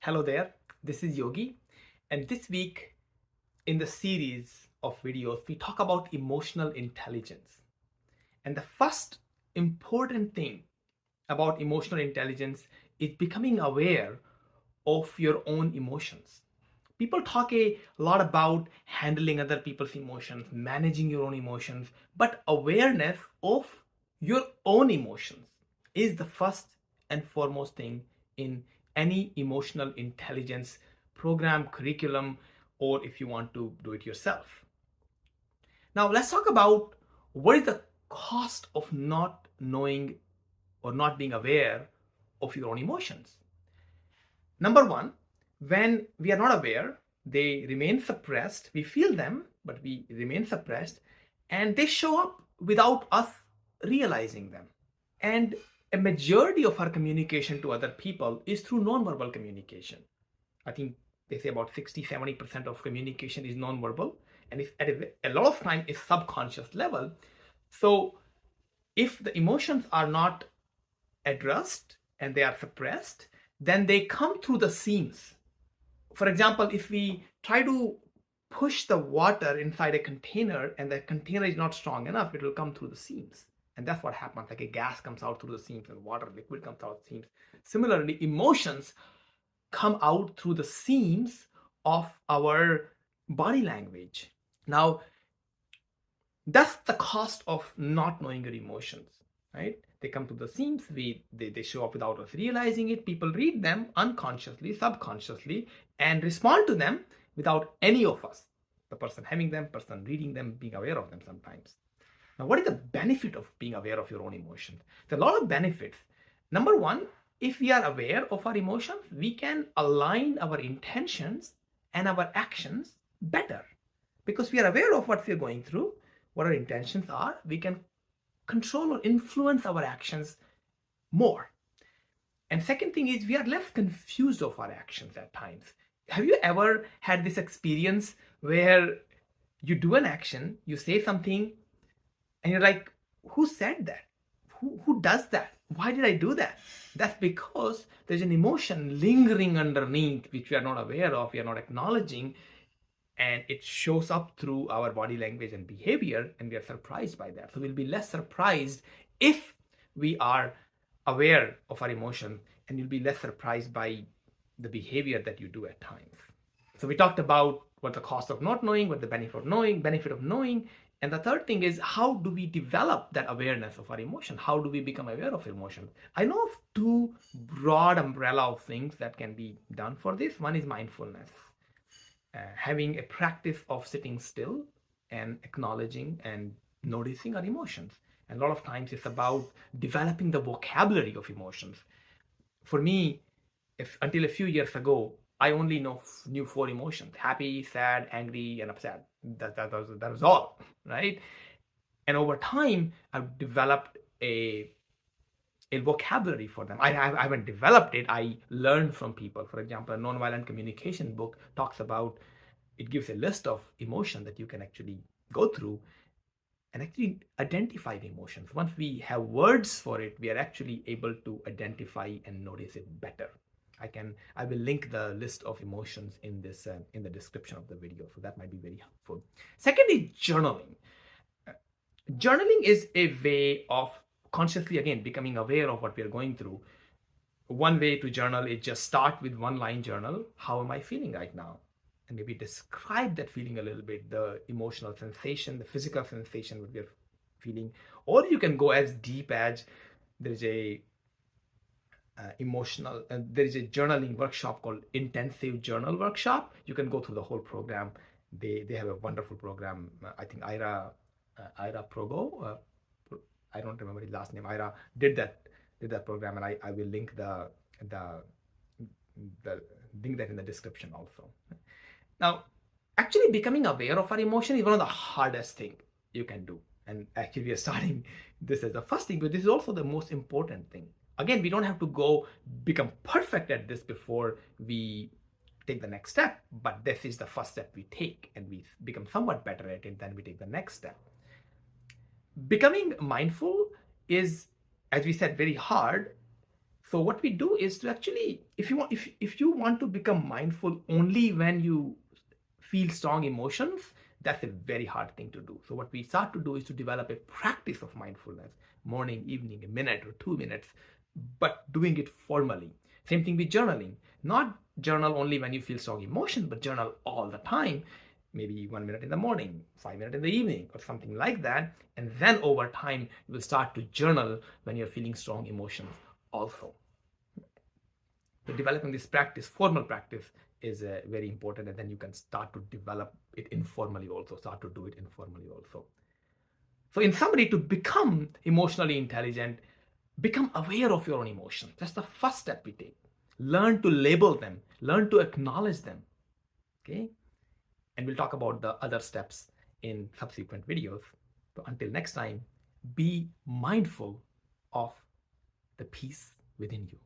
Hello there, this is Yogi, and this week in the series of videos, we talk about emotional intelligence. And the first important thing about emotional intelligence is becoming aware of your own emotions. People talk a lot about handling other people's emotions, managing your own emotions, but awareness of your own emotions is the first and foremost thing in any emotional intelligence program, curriculum, or if you want to do it yourself. Now, let's talk about what is the cost of not knowing or not being aware of your own emotions. Number one, when we are not aware, they remain suppressed. We feel them, but we remain suppressed, and they show up without us realizing them. And a majority of our communication to other people is through nonverbal communication. I think they say about 60-70% of communication is nonverbal, and it's at a lot of time is subconscious level. So if the emotions are not addressed and they are suppressed, then they come through the seams. For example, if we try to push the water inside a container and the container is not strong enough, it will come through the seams. And that's what happens, like a gas comes out through the seams and water liquid comes out the seams. Similarly, emotions come out through the seams of our body language. Now, that's the cost of not knowing your emotions, right? They come to the seams, they show up without us realizing it. People read them unconsciously, subconsciously, and respond to them without any of us, the person having them, person reading them, being aware of them sometimes. Now, what is the benefit of being aware of your own emotions? There are a lot of benefits. Number one, if we are aware of our emotions, we can align our intentions and our actions better. Because we are aware of what we are going through, what our intentions are, we can control or influence our actions more. And second thing is we are less confused of our actions at times. Have you ever had this experience where you do an action, you say something, and you're like, who said that? Who does that? Why did I do that? That's because there's an emotion lingering underneath which we are not aware of, we are not acknowledging, and it shows up through our body language and behavior, and we are surprised by that. So we'll be less surprised if we are aware of our emotion, and you'll be less surprised by the behavior that you do at times. So we talked about what the cost of not knowing, what the benefit of knowing, and the third thing is how do we develop that awareness of our emotion? How do we become aware of emotion? I know of two broad umbrella of things that can be done for this. One is mindfulness. Having a practice of sitting still and acknowledging and noticing our emotions. And a lot of times it's about developing the vocabulary of emotions. For me, until a few years ago, I only knew four emotions: happy, sad, angry, and upset. That was all, right? And over time, I've developed a vocabulary for them. I haven't developed it. I learned from people. For example, a nonviolent communication book talks about, it gives a list of emotions that you can actually go through and actually identify the emotions. Once we have words for it, we are actually able to identify and notice it better. I will link the list of emotions in this in the description of the video, so that might be very helpful. Second is journaling. Journaling is a way of consciously, again, becoming aware of what we are going through. One way to journal is just start with one line journal. How am I feeling right now? And maybe describe that feeling a little bit, the emotional sensation, the physical sensation that we're feeling. Or you can go as deep as there's a there is a journaling workshop called Intensive Journal Workshop. You can go through the whole program. They have a wonderful program. I think Ira Progo, I don't remember his last name. Ira did that program, and I will link the link that in the description also. Now, actually becoming aware of our emotion is one of the hardest thing you can do. And actually we are starting this as the first thing, but this is also the most important thing. Again, we don't have to go become perfect at this before we take the next step, but this is the first step we take, and we become somewhat better at it, then we take the next step. Becoming mindful is, as we said, very hard. So what we do is to actually, if you want to become mindful only when you feel strong emotions, that's a very hard thing to do. So what we start to do is to develop a practice of mindfulness, morning, evening, a minute or 2 minutes, but doing it formally. Same thing with journaling. Not journal only when you feel strong emotions, but journal all the time. Maybe 1 minute in the morning, 5 minutes in the evening, or something like that. And then over time, you will start to journal when you're feeling strong emotions also. So developing this practice, formal practice, is very important, and then you can start to develop it informally also, start to do it informally also. So in summary, to become emotionally intelligent, become aware of your own emotions. That's the first step we take. Learn to label them, learn to acknowledge them. Okay? And we'll talk about the other steps in subsequent videos. So until next time, be mindful of the peace within you.